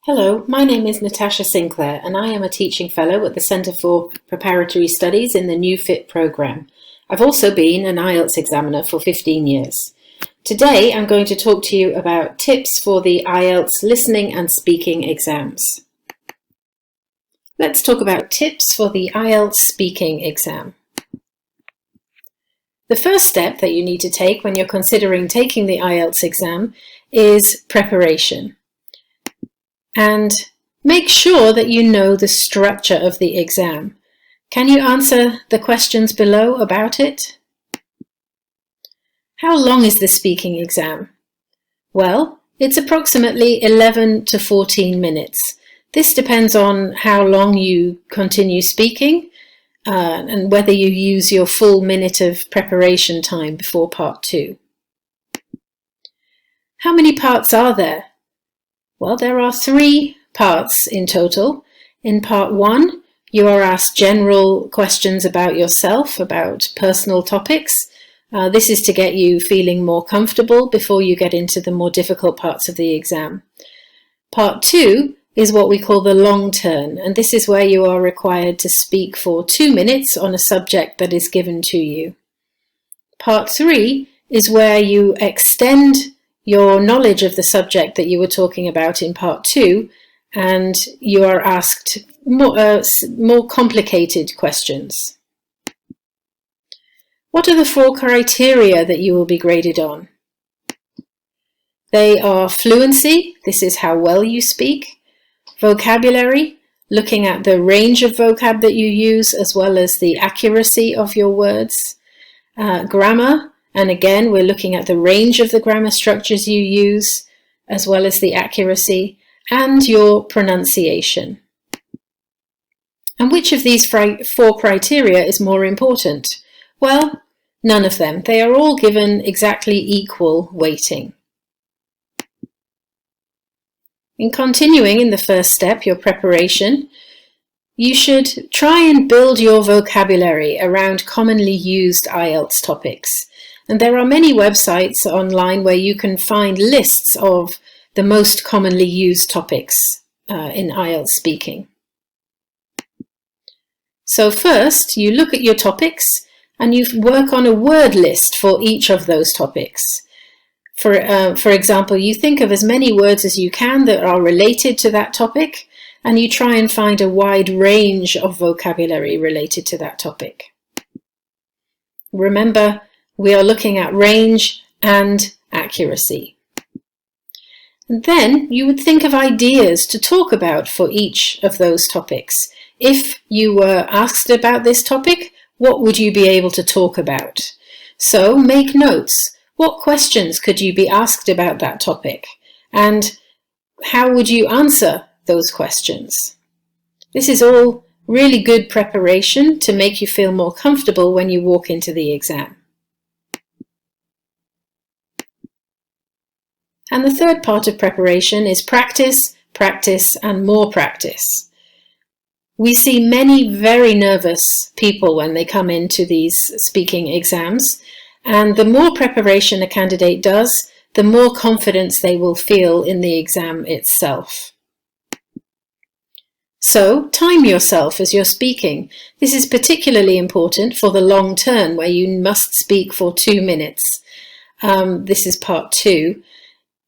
Hello, my name is Natasha Sinklere and I am a teaching fellow at the Centre for Preparatory Studies in the New Fit programme. I've also been an IELTS examiner for 15 years. Today I'm going to talk to you about tips for the IELTS listening and speaking exams. Let's talk about tips for the IELTS speaking exam. The first step that you need to take when you're considering taking the IELTS exam is preparation. And make sure that you know the structure of the exam. Can you answer the questions below about it? How long is the speaking exam? Well, it's approximately 11 to 14 minutes. This depends on how long you continue speaking and whether you use your full minute of preparation time before part 2. How many parts are there? Well, there are 3 parts in total. In part 1, you are asked general questions about yourself, about personal topics. This is to get you feeling more comfortable before you get into the more difficult parts of the exam. Part 2 is what we call the long turn, and this is where you are required to speak for 2 minutes on a subject that is given to you. Part 3 is where you extend your knowledge of the subject that you were talking about in part 2, and you are asked more complicated questions. What are the 4 criteria that you will be graded on? They are fluency, this is how well you speak, vocabulary, looking at the range of vocab that you use as well as the accuracy of your words, grammar, and again, we're looking at the range of the grammar structures you use, as well as the accuracy, and your pronunciation. And which of these 4 criteria is more important? Well, none of them. They are all given exactly equal weighting. In continuing in the first step, your preparation, you should try and build your vocabulary around commonly used IELTS topics. And there are many websites online where you can find lists of the most commonly used topics in IELTS speaking. So first, you look at your topics and you work on a word list for each of those topics. For example, you think of as many words as you can that are related to that topic, and you try and find a wide range of vocabulary related to that topic. Remember, we are looking at range and accuracy. And then you would think of ideas to talk about for each of those topics. If you were asked about this topic, what would you be able to talk about? So make notes. What questions could you be asked about that topic? And how would you answer those questions? This is all really good preparation to make you feel more comfortable when you walk into the exam. And the third part of preparation is practice, practice, and more practice. We see many very nervous people when they come into these speaking exams, and the more preparation a candidate does, the more confidence they will feel in the exam itself. So, time yourself as you're speaking. This is particularly important for the long turn where you must speak for 2 minutes. This is part 2.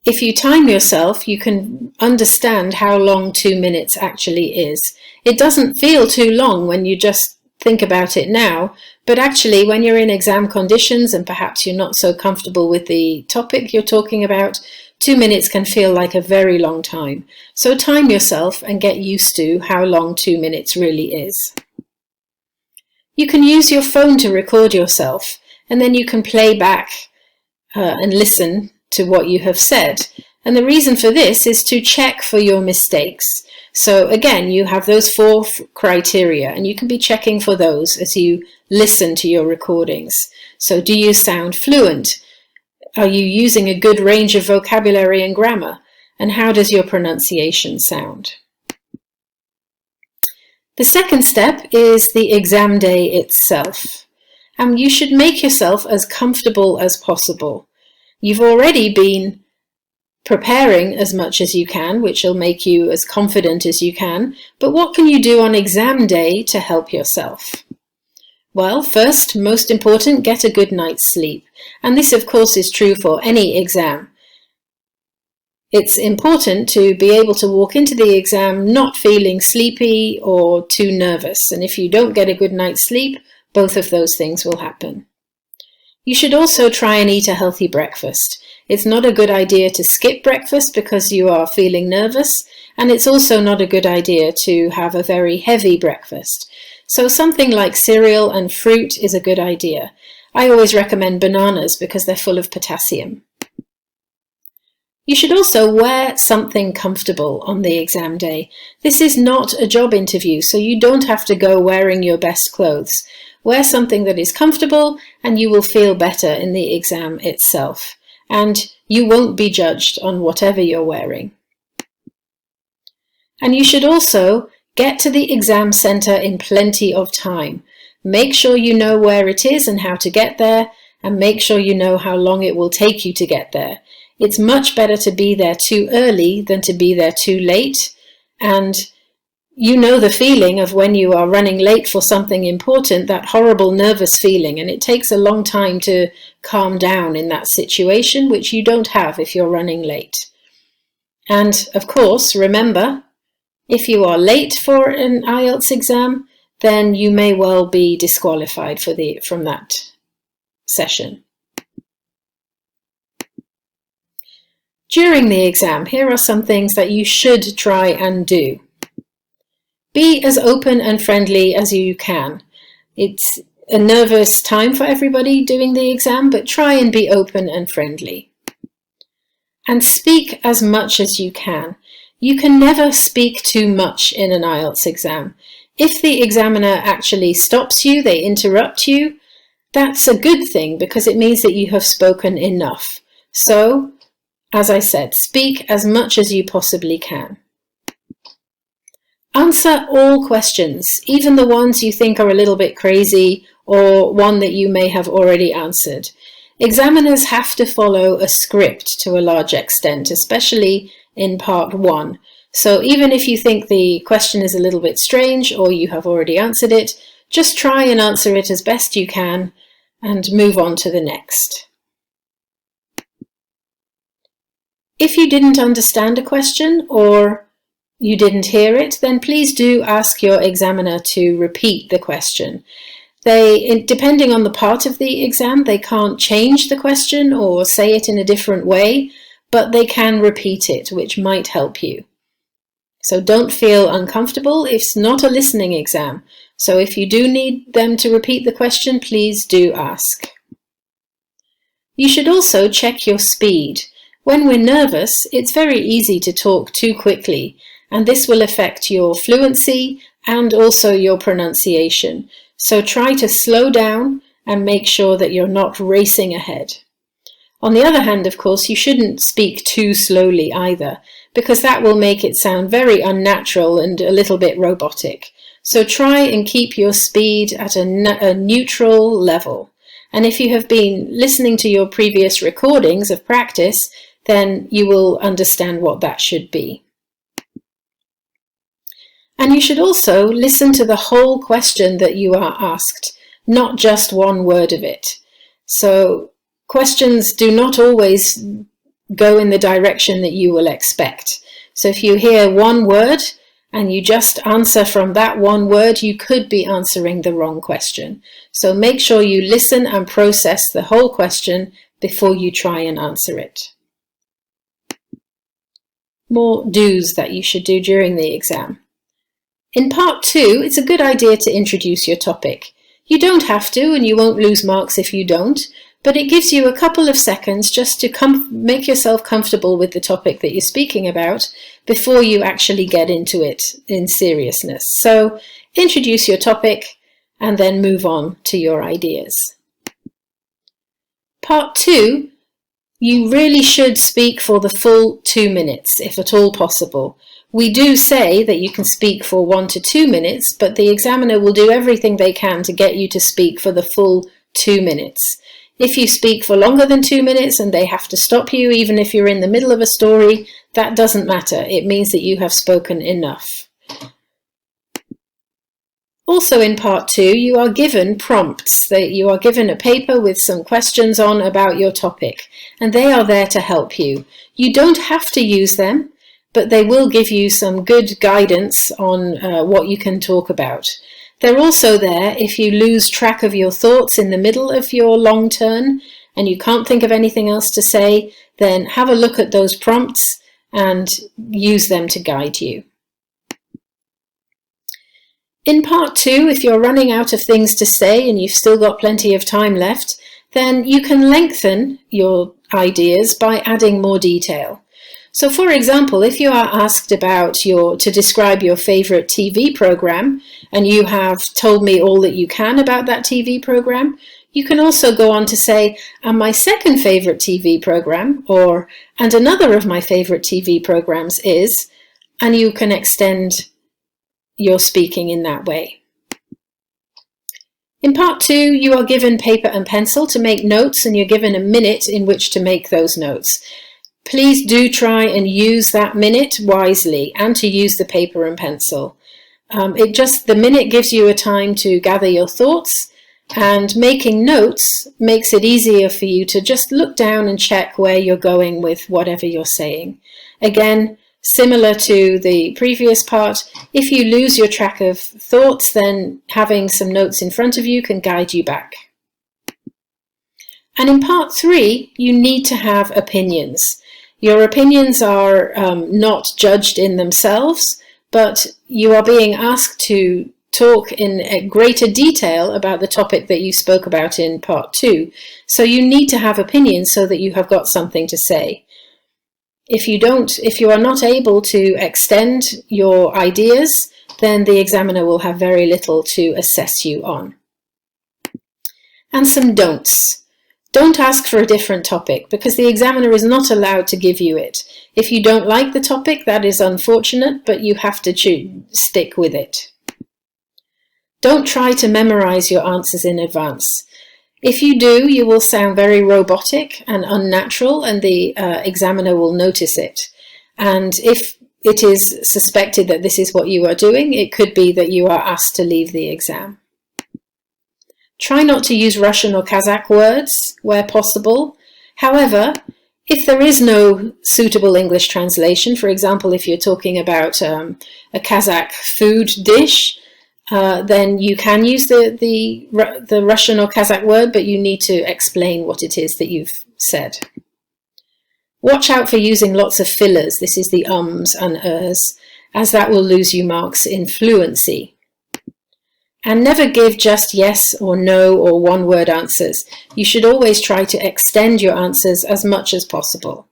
If you time yourself, you can understand how long 2 minutes actually is. It doesn't feel too long when you just think about it now, but actually when you're in exam conditions and perhaps you're not so comfortable with the topic you're talking about, 2 minutes can feel like a very long time. So time yourself and get used to how long 2 minutes really is. You can use your phone to record yourself, and then you can play back and listen to what you have said. And the reason for this is to check for your mistakes. So again, you have those 4 criteria and you can be checking for those as you listen to your recordings. So do you sound fluent? Are you using a good range of vocabulary and grammar? And how does your pronunciation sound? The second step is the exam day itself. And you should make yourself as comfortable as possible. You've already been preparing as much as you can, which will make you as confident as you can, but what can you do on exam day to help yourself? Well, first, most important, get a good night's sleep. And this, of course, is true for any exam. It's important to be able to walk into the exam not feeling sleepy or too nervous. And if you don't get a good night's sleep, both of those things will happen. You should also try and eat a healthy breakfast. It's not a good idea to skip breakfast because you are feeling nervous, and it's also not a good idea to have a very heavy breakfast. So something like cereal and fruit is a good idea. I always recommend bananas because they're full of potassium. You should also wear something comfortable on the exam day. This is not a job interview, so you don't have to go wearing your best clothes. Wear something that is comfortable and you will feel better in the exam itself. And you won't be judged on whatever you're wearing. And you should also get to the exam centre in plenty of time. Make sure you know where it is and how to get there, and make sure you know how long it will take you to get there. It's much better to be there too early than to be there too late, and you know the feeling of when you are running late for something important, that horrible nervous feeling, and it takes a long time to calm down in that situation, which you don't have if you're running late. And of course, remember, if you are late for an IELTS exam, then you may well be disqualified from that session. During the exam, here are some things that you should try and do. Be as open and friendly as you can. It's a nervous time for everybody doing the exam, but try and be open and friendly. And speak as much as you can. You can never speak too much in an IELTS exam. If the examiner actually stops you, they interrupt you, that's a good thing because it means that you have spoken enough. So, as I said, speak as much as you possibly can. Answer all questions, even the ones you think are a little bit crazy or one that you may have already answered. Examiners have to follow a script to a large extent, especially in part 1. So even if you think the question is a little bit strange or you have already answered it, just try and answer it as best you can and move on to the next. If you didn't understand a question or you didn't hear it, then please do ask your examiner to repeat the question. Depending on the part of the exam, they can't change the question or say it in a different way, but they can repeat it, which might help you. So don't feel uncomfortable. It's not a listening exam. So if you do need them to repeat the question, please do ask. You should also check your speed. When we're nervous, it's very easy to talk too quickly, and this will affect your fluency and also your pronunciation. So try to slow down and make sure that you're not racing ahead. On the other hand, of course, you shouldn't speak too slowly either, because that will make it sound very unnatural and a little bit robotic. So try and keep your speed at a neutral level. And if you have been listening to your previous recordings of practice, then you will understand what that should be. And you should also listen to the whole question that you are asked, not just one word of it. So questions do not always go in the direction that you will expect. So if you hear one word and you just answer from that one word, you could be answering the wrong question. So make sure you listen and process the whole question before you try and answer it. More do's that you should do during the exam. In part 2, it's a good idea to introduce your topic. You don't have to, and you won't lose marks if you don't, but it gives you a couple of seconds just to make yourself comfortable with the topic that you're speaking about before you actually get into it in seriousness. So introduce your topic and then move on to your ideas. Part 2, you really should speak for the full 2 minutes, if at all possible. We do say that you can speak for 1 to 2 minutes, but the examiner will do everything they can to get you to speak for the full 2 minutes. If you speak for longer than 2 minutes and they have to stop you, even if you're in the middle of a story, that doesn't matter. It means that you have spoken enough. Also in part 2, you are given prompts. You are given a paper with some questions on about your topic, and they are there to help you. You don't have to use them, but they will give you some good guidance on what you can talk about. They're also there if you lose track of your thoughts in the middle of your long turn and you can't think of anything else to say, then have a look at those prompts and use them to guide you. In part 2, if you're running out of things to say and you've still got plenty of time left, then you can lengthen your ideas by adding more detail. So for example, if you are asked to describe your favorite TV program and you have told me all that you can about that TV program, you can also go on to say, and my second favorite TV program, or and another of my favorite TV programs is, and you can extend your speaking in that way. In part 2, you are given paper and pencil to make notes, and you're given a minute in which to make those notes. Please do try and use that minute wisely and to use the paper and pencil. The minute gives you a time to gather your thoughts, and making notes makes it easier for you to just look down and check where you're going with whatever you're saying. Again, similar to the previous part, if you lose your track of thoughts, then having some notes in front of you can guide you back. And in part 3, you need to have opinions. Your opinions are not judged in themselves, but you are being asked to talk in greater detail about the topic that you spoke about in part 2. So you need to have opinions so that you have got something to say. If you are not able to extend your ideas, then the examiner will have very little to assess you on. And some don'ts. Don't ask for a different topic because the examiner is not allowed to give you it. If you don't like the topic, that is unfortunate, but you have to stick with it. Don't try to memorize your answers in advance. If you do, you will sound very robotic and unnatural, and the examiner will notice it. And if it is suspected that this is what you are doing, it could be that you are asked to leave the exam. Try not to use Russian or Kazakh words where possible. However, if there is no suitable English translation, for example, if you're talking about a Kazakh food dish, then you can use the Russian or Kazakh word, but you need to explain what it is that you've said. Watch out for using lots of fillers. This is the ums and ers, as that will lose you marks in fluency. And never give just yes or no or one-word answers. You should always try to extend your answers as much as possible.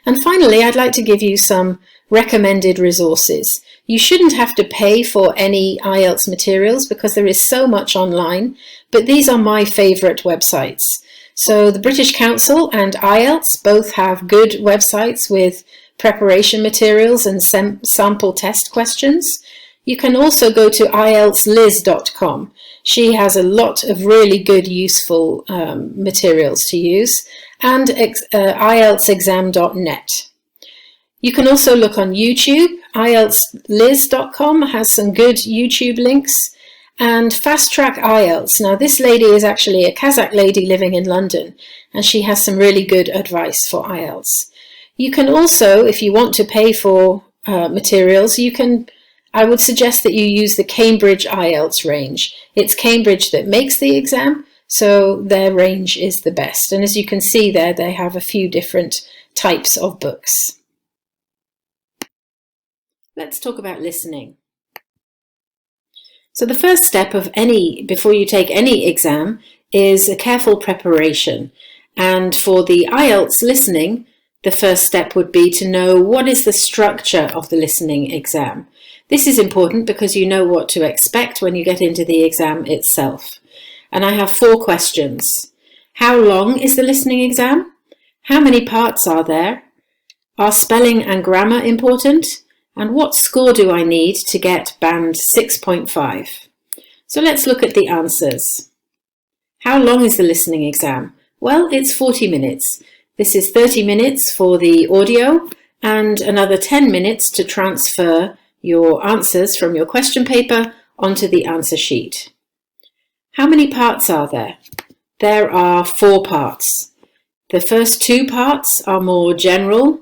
And finally, I'd like to give you some recommended resources. You shouldn't have to pay for any IELTS materials because there is so much online, but these are my favourite websites. So the British Council and IELTS both have good websites with preparation materials and sample test questions. You can also go to IELTSLiz.com. She has a lot of really good, useful materials to use, and IELTSexam.net. You can also look on YouTube. IELTSLiz.com has some good YouTube links, and Fast Track IELTS. Now this lady is actually a Kazakh lady living in London, and she has some really good advice for IELTS. You can also, if you want to pay for materials, I would suggest that you use the Cambridge IELTS range. It's Cambridge that makes the exam, so their range is the best. And as you can see there, they have a few different types of books. Let's talk about listening. So the first step before you take any exam is a careful preparation. And for the IELTS listening, the first step would be to know what is the structure of the listening exam. This is important because you know what to expect when you get into the exam itself. And I have 4 questions. How long is the listening exam? How many parts are there? Are spelling and grammar important? And what score do I need to get band 6.5? So let's look at the answers. How long is the listening exam? Well, it's 40 minutes. This is 30 minutes for the audio and another 10 minutes to transfer your answers from your question paper onto the answer sheet. How many parts are there? There are 4 parts. The first 2 parts are more general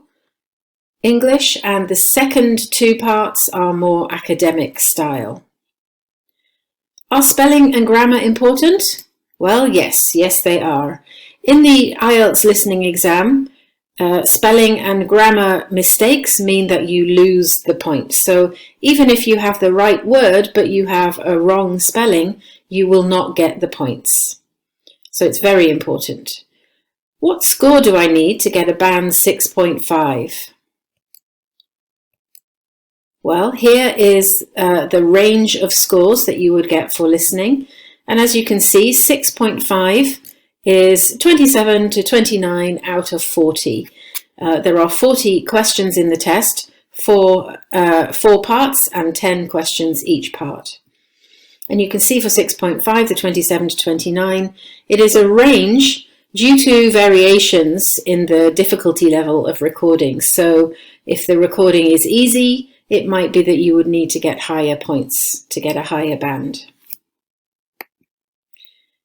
English and the second 2 parts are more academic style. Are spelling and grammar important? Well, yes they are. In the IELTS listening exam, spelling and grammar mistakes mean that you lose the point. So even if you have the right word but you have a wrong spelling, you will not get the points. So it's very important. What score do I need to get a band 6.5? Well, here is the range of scores that you would get for listening. And as you can see, 6.5 is 27 to 29 out of 40. There are 40 questions in the test, 4 parts and 10 questions each part. And you can see for 6.5, the 27 to 29, it is a range due to variations in the difficulty level of recording. So if the recording is easy, it might be that you would need to get higher points to get a higher band.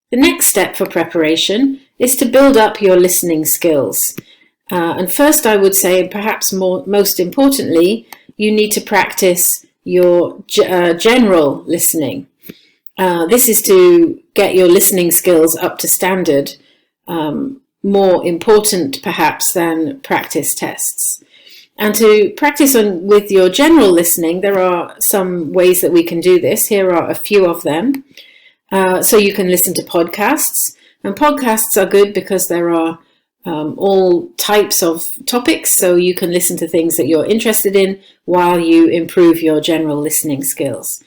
The next step for preparation is to build up your listening skills. And first I would say, and perhaps most importantly, you need to practice your general listening. This is to get your listening skills up to standard, more important perhaps than practice tests. And to practice with your general listening, there are some ways that we can do this. Here are a few of them. So you can listen to podcasts, and podcasts are good because there are all types of topics, so you can listen to things that you're interested in while you improve your general listening skills.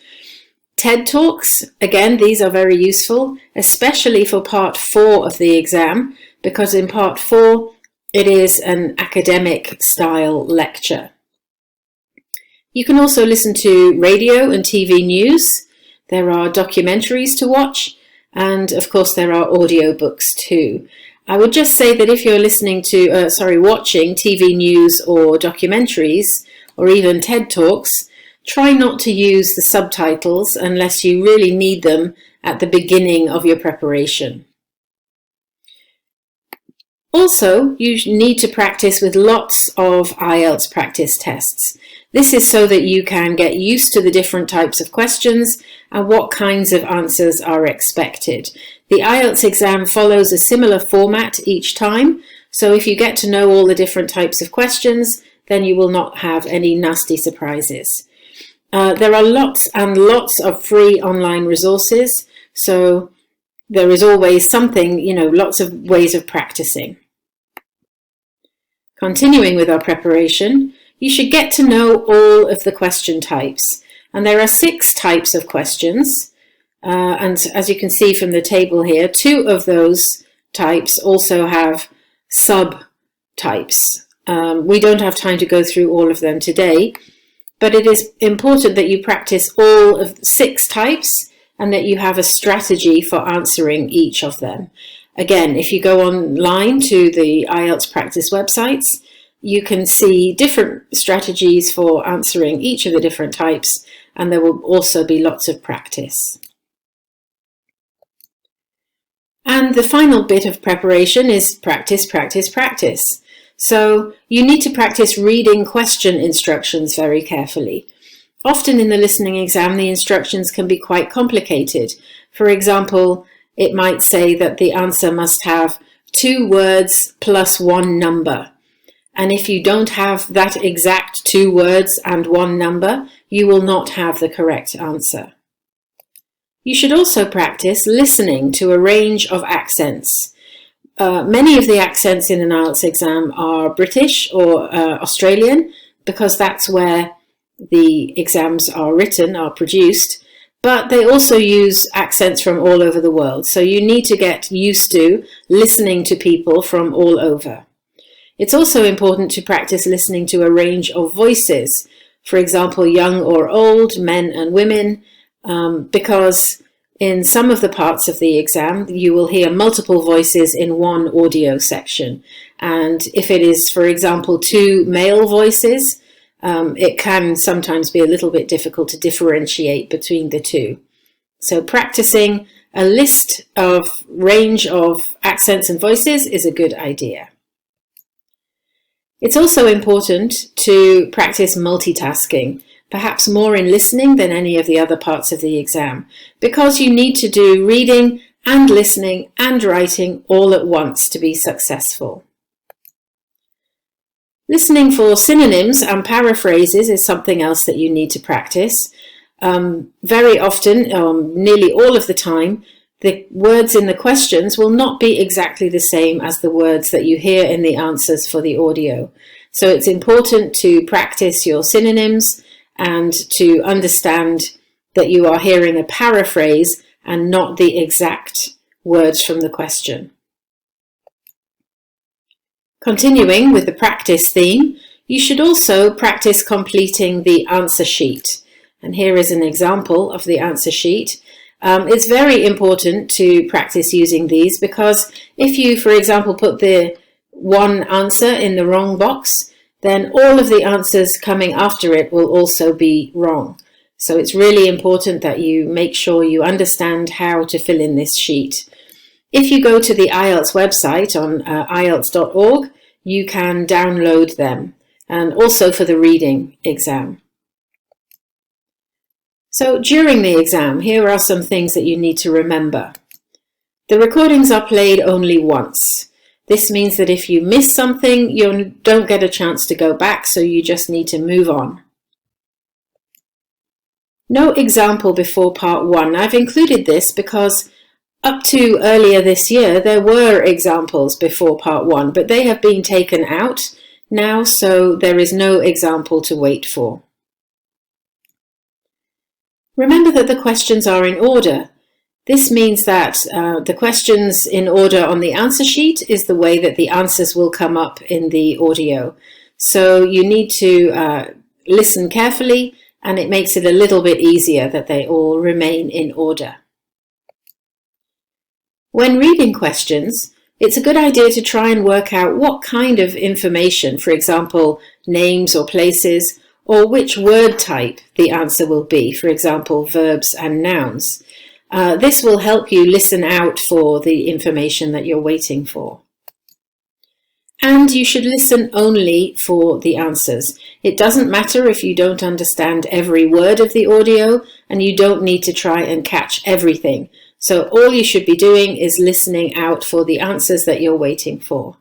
TED Talks, again, these are very useful, especially for part 4 of the exam, because in part 4 it is an academic style lecture. You can also listen to radio and TV news. There are documentaries to watch, and of course there are audiobooks too. I would just say that if you're watching TV news or documentaries, or even TED Talks, try not to use the subtitles unless you really need them at the beginning of your preparation. Also, you need to practice with lots of IELTS practice tests. This is so that you can get used to the different types of questions and what kinds of answers are expected. The IELTS exam follows a similar format each time, so if you get to know all the different types of questions, then you will not have any nasty surprises. There are lots and lots of free online resources, so there is always something, lots of ways of practicing. Continuing with our preparation, you should get to know all of the question types. And there are 6 types of questions. And as you can see from the table here, 2 of those types also have subtypes. We don't have time to go through all of them today, but it is important that you practice all of 6 types and that you have a strategy for answering each of them. Again, if you go online to the IELTS practice websites, you can see different strategies for answering each of the different types, and there will also be lots of practice. And the final bit of preparation is practice, practice, practice. So you need to practice reading question instructions very carefully. Often in the listening exam, the instructions can be quite complicated. For example, it might say that the answer must have 2 words plus 1 number. And if you don't have that exact 2 words and 1 number, you will not have the correct answer. You should also practice listening to a range of accents. Many of the accents in an IELTS exam are British or Australian, because that's where the exams are written, are produced. But they also use accents from all over the world, so you need to get used to listening to people from all over. It's also important to practice listening to a range of voices, for example, young or old, men and women, because In some of the parts of the exam, you will hear multiple voices in one audio section. And if it is, for example, 2 male voices, it can sometimes be a little bit difficult to differentiate between the two. So practicing a list of range of accents and voices is a good idea. It's also important to practice multitasking, perhaps more in listening than any of the other parts of the exam, because you need to do reading and listening and writing all at once to be successful. Listening for synonyms and paraphrases is something else that you need to practice. Very often, nearly all of the time, the words in the questions will not be exactly the same as the words that you hear in the answers for the audio. So it's important to practice your synonyms and to understand that you are hearing a paraphrase and not the exact words from the question. Continuing with the practice theme, you should also practice completing the answer sheet. And here is an example of the answer sheet. It's very important to practice using these because if you, for example, put the one answer in the wrong box, then all of the answers coming after it will also be wrong. So it's really important that you make sure you understand how to fill in this sheet. If you go to the IELTS website on IELTS.org, you can download them, and also for the reading exam. So during the exam, here are some things that you need to remember. The recordings are played only once. This means that if you miss something, you don't get a chance to go back, so you just need to move on. No example before part 1. I've included this because up to earlier this year, there were examples before part 1, but they have been taken out now, so there is no example to wait for. Remember that the questions are in order. This means that the questions in order on the answer sheet is the way that the answers will come up in the audio. So you need to listen carefully, and it makes it a little bit easier that they all remain in order. When reading questions, it's a good idea to try and work out what kind of information, for example, names or places, or which word type the answer will be, for example, verbs and nouns. This will help you listen out for the information that you're waiting for. And you should listen only for the answers. It doesn't matter if you don't understand every word of the audio, and you don't need to try and catch everything. So all you should be doing is listening out for the answers that you're waiting for.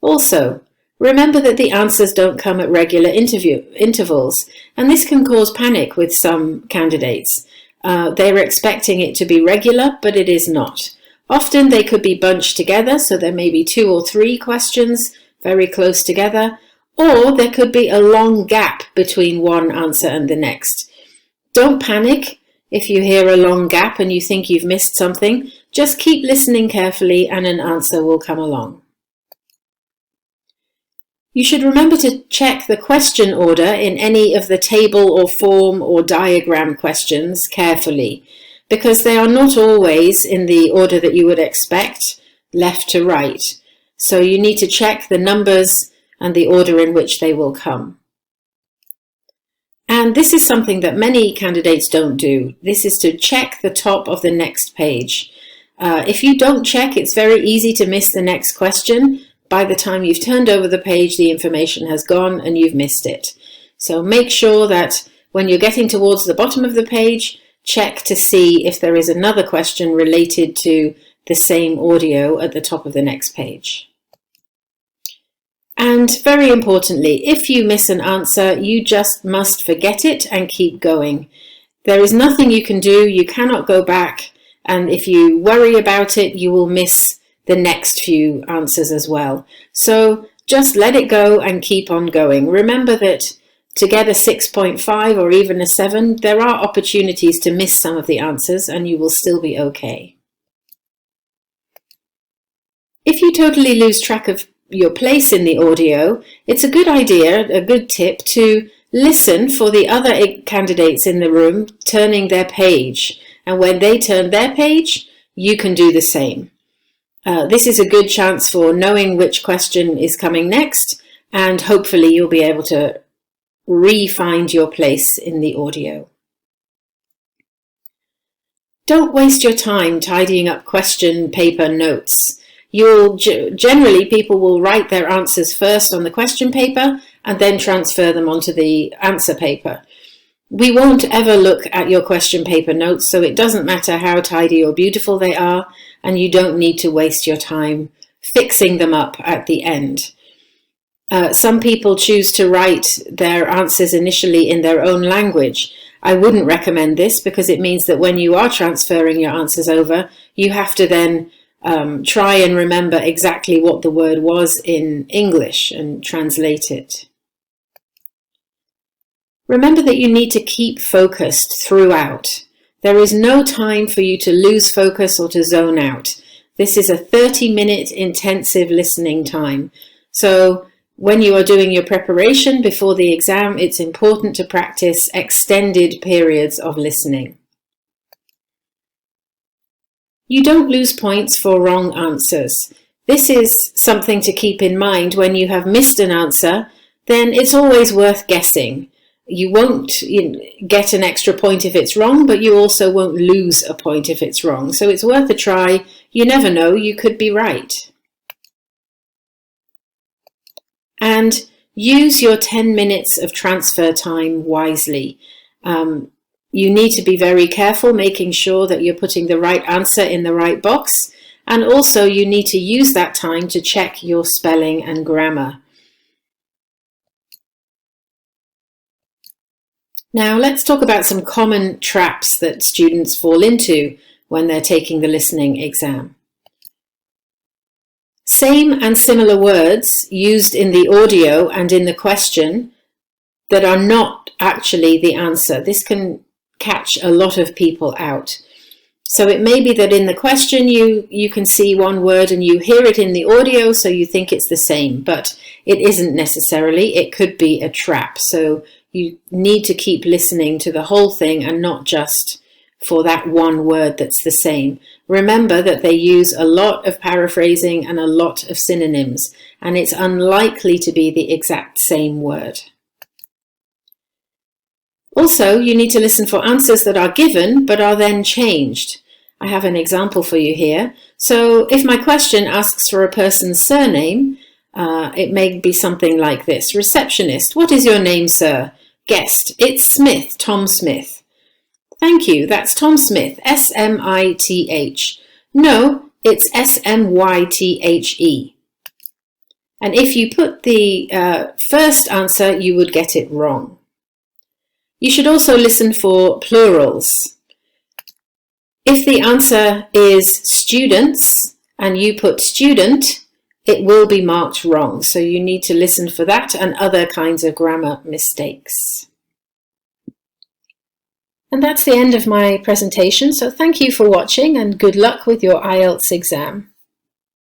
Also, remember that the answers don't come at regular intervals, and this can cause panic with some candidates. They're expecting it to be regular, but it is not. Often they could be bunched together, so there may be 2 or 3 questions very close together, or there could be a long gap between one answer and the next. Don't panic if you hear a long gap and you think you've missed something. Just keep listening carefully and an answer will come along. You should remember to check the question order in any of the table or form or diagram questions carefully, because they are not always in the order that you would expect, left to right. So you need to check the numbers and the order in which they will come. And this is something that many candidates don't do. This is to check the top of the next page. If you don't check, it's very easy to miss the next question. By the time you've turned over the page, the information has gone and you've missed it. So make sure that when you're getting towards the bottom of the page, check to see if there is another question related to the same audio at the top of the next page. And very importantly, if you miss an answer, you just must forget it and keep going. There is nothing you can do. You cannot go back. And if you worry about it, you will miss the next few answers as well. So just let it go and keep on going. Remember that to get a 6.5 or even a 7, there are opportunities to miss some of the answers and you will still be okay. If you totally lose track of your place in the audio, it's a good idea, a good tip, to Listen for the other candidates in the room turning their page, and when they turn their page, you can do the same. This is a good chance for knowing which question is coming next, and hopefully you'll be able to re-find your place in the audio. Don't waste your time tidying up question paper notes. Generally, people will write their answers first on the question paper and then transfer them onto the answer paper. We won't ever look at your question paper notes, so it doesn't matter how tidy or beautiful they are, and you don't need to waste your time fixing them up at the end. Some people choose to write their answers initially in their own language. I wouldn't recommend this because it means that when you are transferring your answers over, you have to then try and remember exactly what the word was in English and translate it. Remember that you need to keep focused throughout. There is no time for you to lose focus or to zone out. This is a 30-minute intensive listening time. So when you are doing your preparation before the exam, it's important to practice extended periods of listening. You don't lose points for wrong answers. This is something to keep in mind. When you have missed an answer, then it's always worth guessing. You won't get an extra point if it's wrong, but you also won't lose a point if it's wrong. So it's worth a try. You never know, you could be right. And use your 10 minutes of transfer time wisely. You need to be very careful, making sure that you're putting the right answer in the right box. And also you need to use that time to check your spelling and grammar. Now let's talk about some common traps that students fall into when they're taking the listening exam. Same and similar words used in the audio and in the question that are not actually the answer. This can catch a lot of people out. So it may be that in the question you can see one word and you hear it in the audio, so you think it's the same, but it isn't necessarily. It could be a trap. So you need to keep listening to the whole thing and not just for that one word that's the same. Remember that they use a lot of paraphrasing and a lot of synonyms, and it's unlikely to be the exact same word. Also, you need to listen for answers that are given but are then changed. I have an example for you here. So if my question asks for a person's surname, it may be something like this. Receptionist, what is your name, sir? Guest, it's Smith, Tom Smith. Thank you, that's Tom Smith, S-M-I-T-H. No, it's S-M-Y-T-H-E. And if you put the first answer, you would get it wrong. You should also listen for plurals. If the answer is students and you put student, it will be marked wrong. So you need to listen for that and other kinds of grammar mistakes. And that's the end of my presentation. So thank you for watching and good luck with your IELTS exam.